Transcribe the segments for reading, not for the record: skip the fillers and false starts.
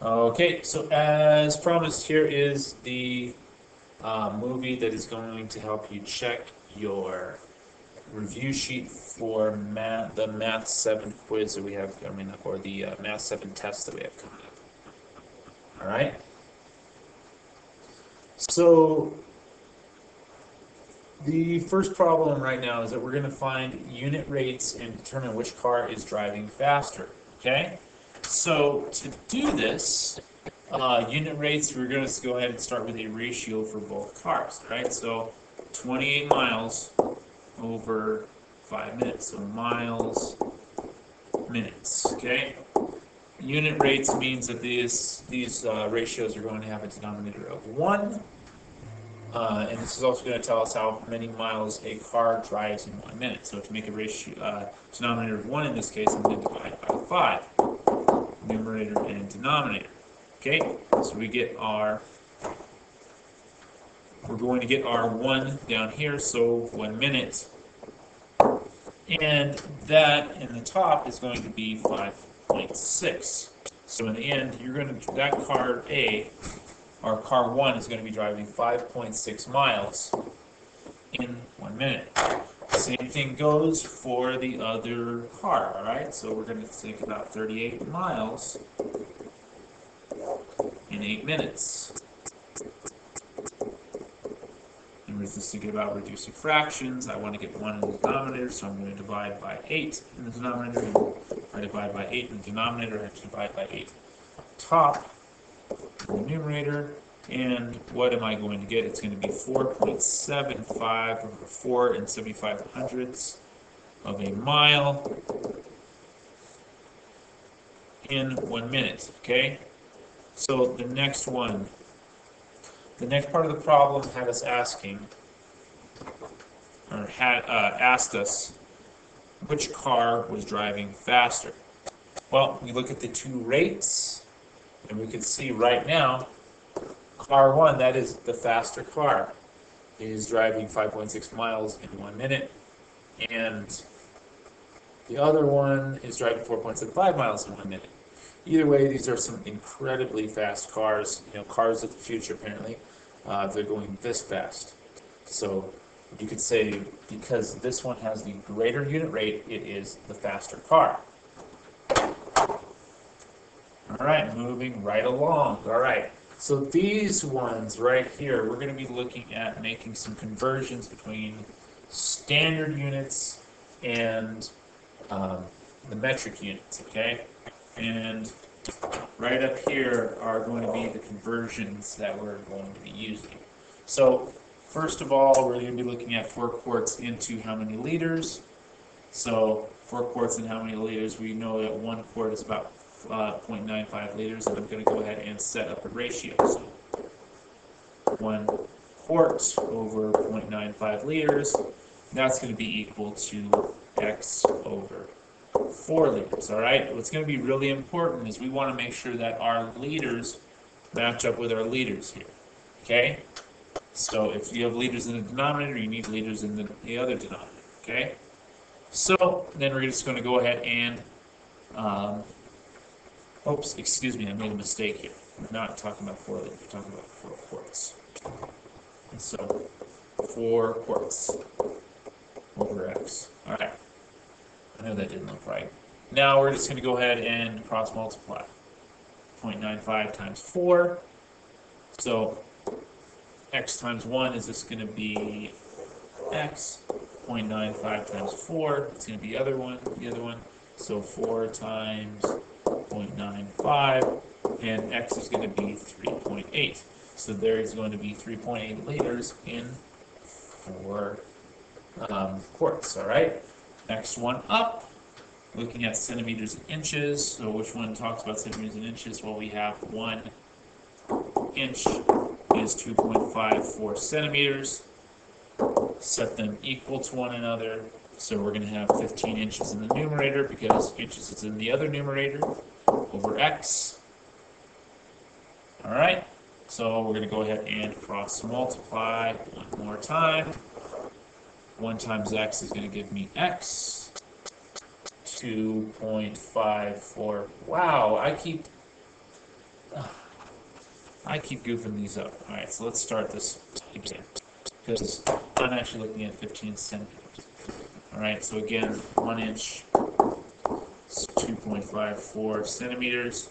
Okay, so as promised, here is the movie that is going to help you check your review sheet for the Math 7 quiz that we have coming up, or the Math 7 test that we have coming up. All right? So the first problem right now is that we're going to find unit rates and determine which car is driving faster. Okay? So to do this, unit rates, we're going to go ahead and start with a ratio for both cars, right? So 28 miles over 5 minutes, so miles, minutes, okay? Unit rates means that these ratios are going to have a denominator of 1, and this is also going to tell us how many miles a car drives in 1 minute. So to make a ratio, denominator of 1 in this case, I'm going to divide by 5, numerator and denominator. Okay, so we're going to get our 1 down here, so 1 minute. And that in the top is going to be 5.6. So in the end, that car A, or car 1, is going to be driving 5.6 miles in 1 minute. Same thing goes for the other car, all right? So we're going to think about 38 miles in 8 minutes. And we're just thinking about reducing fractions. I want to get 1 in the denominator, so I'm going to divide by 8 in the denominator. If I divide by 8 in the denominator, I have to divide by 8 top in the numerator. And what am I going to get? It's going to be 4.75 over 4 and 75 hundredths of a mile in 1 minute, okay? So the next part of the problem had us asking, or asked us which car was driving faster. Well, we look at the two rates, and we can see right now, car 1, that is the faster car, is driving 5.6 miles in 1 minute, and the other one is driving 4.75 miles in 1 minute. Either way, these are some incredibly fast cars, cars of the future apparently. They're going this fast. So you could say, because this one has the greater unit rate, it is the faster car. All right, moving right along. All right, so these ones right here, we're going to be looking at making some conversions between standard units and the metric units, okay? And right up here are going to be the conversions that we're going to be using. So first of all, we're going to be looking at 4 quarts into how many liters. So 4 quarts in how many liters? We know that 1 quart is about 0.95 liters, and I'm going to go ahead and set up a ratio. So 1 quart over 0.95 liters, that's going to be equal to X over 4 liters, all right? What's going to be really important is we want to make sure that our liters match up with our liters here, okay? So if you have liters in the denominator, you need liters in the other denominator, okay? So then we're just going to go ahead and, oops, excuse me, I made a mistake here. We're not talking about 4 liters, we're talking about 4 quarts. And so 4 quarts over X, all right. I know that didn't look right. Now we're just going to go ahead and cross multiply. 0.95 times 4. So X times 1 is just going to be X. 0.95 times 4, it's going to be the other one. So 4 times 0.95, and X is going to be 3.8. So there is going to be 3.8 liters in 4 quarts, all right? Next one up, looking at centimeters and inches. So which one talks about centimeters and inches? Well, we have 1 inch is 2.54 centimeters. Set them equal to one another. So we're going to have 15 inches in the numerator because inches is in the other numerator over X. All right, so we're going to go ahead and cross multiply one more time. 1 times X is going to give me X. 2.54. Wow, I keep I keep goofing these up. All right, so let's start this again because I'm actually looking at 15 centimeters. All right, so again, 1 inch is 2.54 centimeters,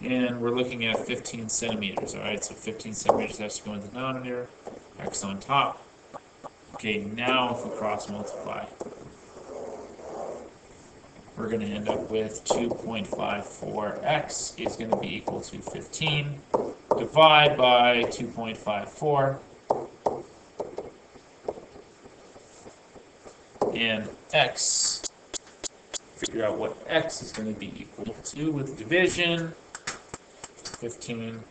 and we're looking at 15 centimeters. All right, so 15 centimeters has to go in the denominator, x on top. Okay, now if we cross multiply, we're going to end up with 2.54x is going to be equal to 15. Divide by 2.54. And x, figure out what x is going to be equal to with division. 15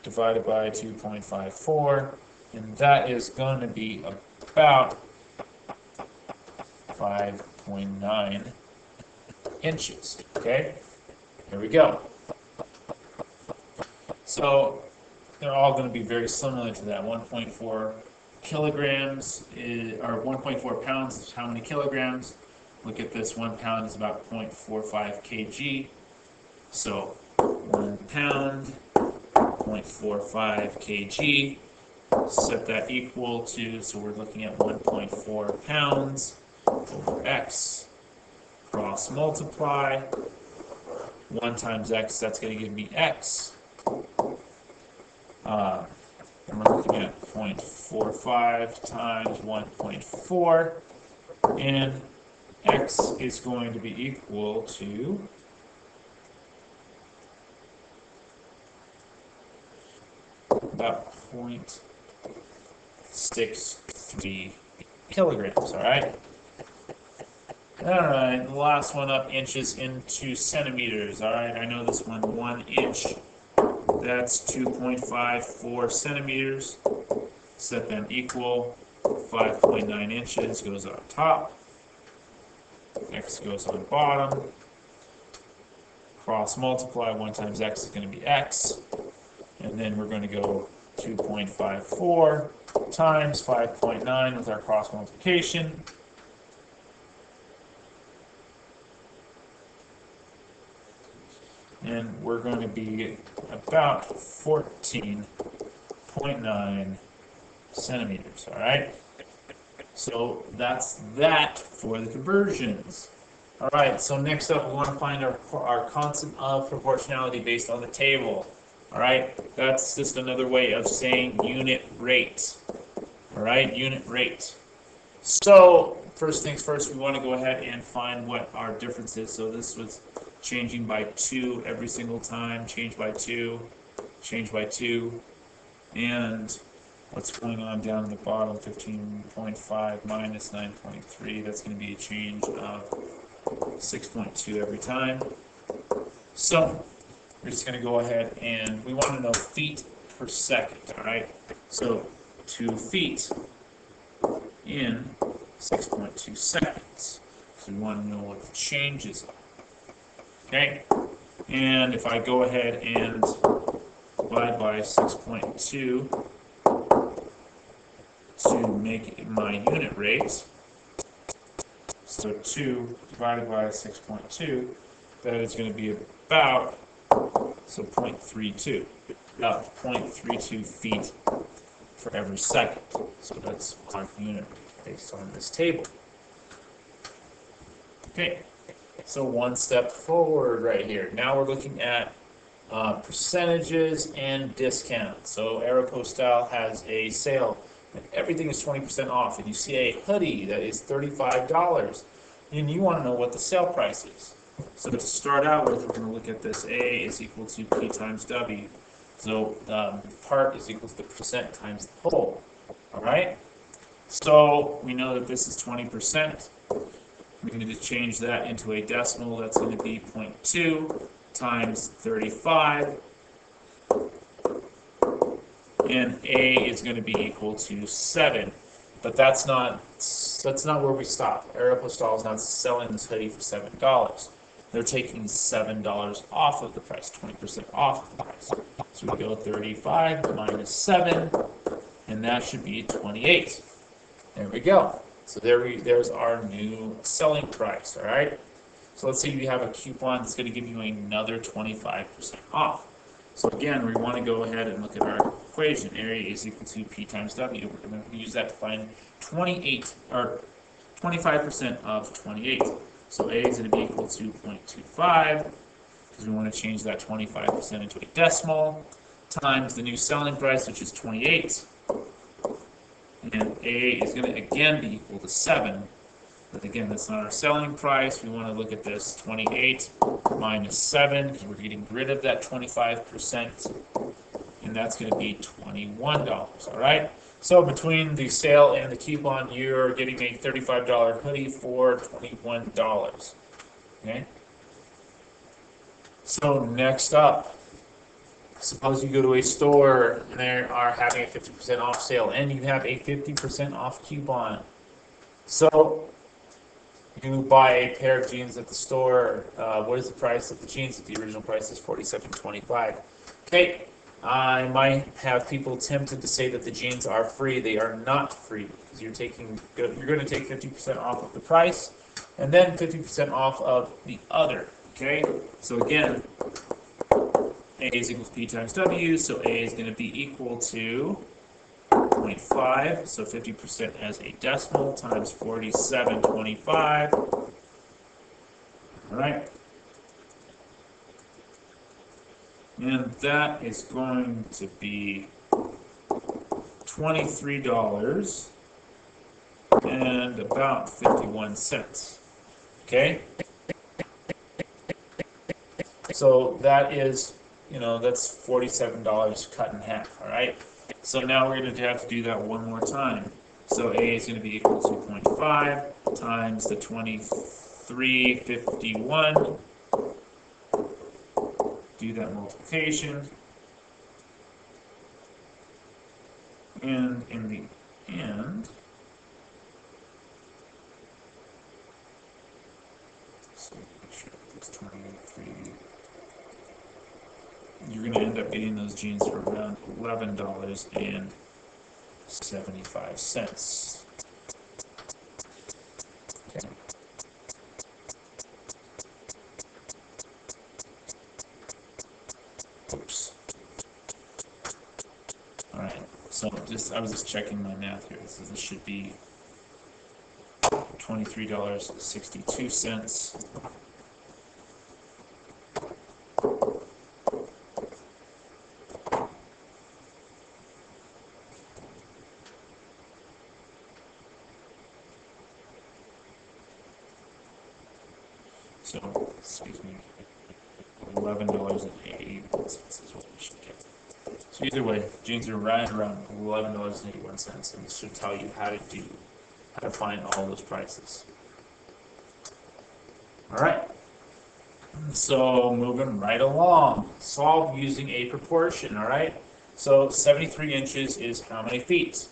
divided by 2.54. And that is going to be about 5.9 inches. Okay, here we go. So they're all going to be very similar to that. 1.4 kilograms or 1.4 pounds is how many kilograms? Look at this, 1 pound is about 0.45 kg. So 1 pound, 0.45 kg. Set that equal to, so we're looking at 1.4 pounds over x. Cross multiply. 1 times x, that's going to give me x. And we're looking at 0.45 times 1.4. And x is going to be equal to about 0.63 kilograms, all right? All right, the last one up, inches into centimeters, all right? I know this one, 1 inch, that's 2.54 centimeters. Set them equal, 5.9 inches goes on top, x goes on bottom, cross multiply, 1 times x is going to be x, and then we're going to go 2.54 times 5.9 with our cross multiplication. And we're going to be about 14.9 centimeters, all right? So that's that for the conversions. All right, so next up we want to find our constant of proportionality based on the table. All right, that's just another way of saying unit rate. All right, unit rate. So first things first, we want to go ahead and find what our difference is. So this was changing by 2 every single time, change by 2, change by 2, and what's going on down at the bottom, 15.5 minus 9.3, that's going to be a change of 6.2 every time. So we're just going to go ahead and we want to know feet per second, all right? So 2 feet in 6.2 seconds. So we want to know what the changes are. Okay? And if I go ahead and divide by 6.2 to make it my unit rate, so 2 divided by 6.2, that is going to be about, so 0.32, about 0.32 feet for every second. So that's our unit based on this table. Okay, so one step forward right here. Now we're looking at percentages and discounts. So Aeropostale has a sale and everything is 20% off, and you see a hoodie that is $35, and you want to know what the sale price is. So to start out with, we're going to look at this. A is equal to P times W. So part is equal to the percent times the whole. All right? So we know that this is 20%. We need to change that into a decimal. That's going to be 0.2 times 35. And A is going to be equal to 7. But that's not where we stop. Aeropostale is not selling this hoodie for $7. They're taking $7 off of the price, 20% off of the price. So we go 35 minus 7, and that should be 28. There we go. So there's our new selling price, all right? So let's say you have a coupon that's going to give you another 25% off. So again, we want to go ahead and look at our equation. Area is equal to P times W. We're going to use that to find 28, or 25% of 28. So A is going to be equal to 0.25, because we want to change that 25% into a decimal, times the new selling price, which is 28. And A is going to again be equal to 7. But again, that's not our selling price. We want to look at this 28 minus 7, because we're getting rid of that 25%. And that's going to be $21. All right? So between the sale and the coupon, you're getting a $35 hoodie for $21. Okay? So next up, suppose you go to a store and they are having a 50% off sale and you have a 50% off coupon. So you buy a pair of jeans at the store. What is the price of the jeans? If the original price is $47.25. Okay, I might have people tempted to say that the jeans are free. They are not free, because you're going to take 50% off of the price and then 50% off of the other. Okay, so again, A is equal to P times W, so A is going to be equal to 0.5, so 50% as a decimal, times 47.25. All right. And that is going to be $23 and about 51 cents. Okay? So that is, that's $47 cut in half, all right? So now we're going to have to do that one more time. So A is going to be equal to 0.5 times the 23.51. Do that multiplication. And in the end, so make sure it's 23. You're going to end up getting those jeans for around $11.75. Okay. Oops. All right. So I was just checking my math here. So this should be $23.62. So, excuse me, $11.81 is what we should get. So either way, jeans are right around $11.81, and this should tell you how to find all those prices. All right. So moving right along, solve using a proportion. All right. So 73 inches is how many feet?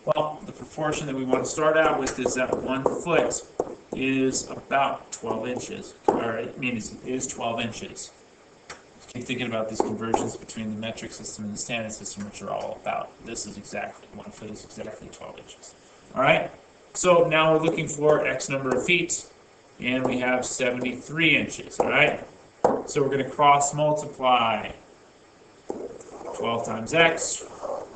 Well, the proportion that we want to start out with is that 1 foot is about 12 inches, or it is 12 inches. Keep thinking about these conversions between the metric system and the standard system, which are all about. This is exactly, 1 foot is exactly 12 inches. All right, so now we're looking for X number of feet, and we have 73 inches, all right? So we're going to cross multiply 12 times X,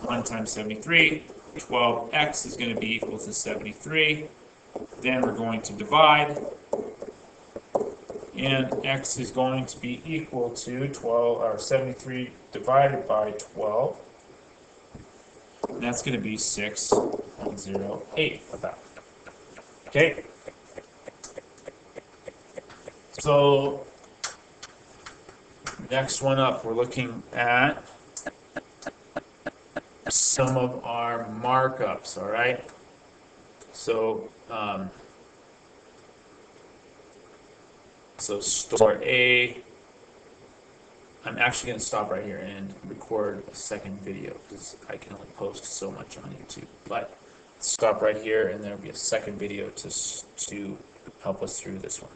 1 times 73. 12x is going to be equal to 73. Then we're going to divide, and x is going to be equal to 73 divided by 12. And that's going to be 6.08 about. Okay. So next one up, we're looking at some of our markups, all right? So, so store A, I'm actually going to stop right here and record a second video because I can only post so much on YouTube. But stop right here, and there'll be a second video to help us through this one.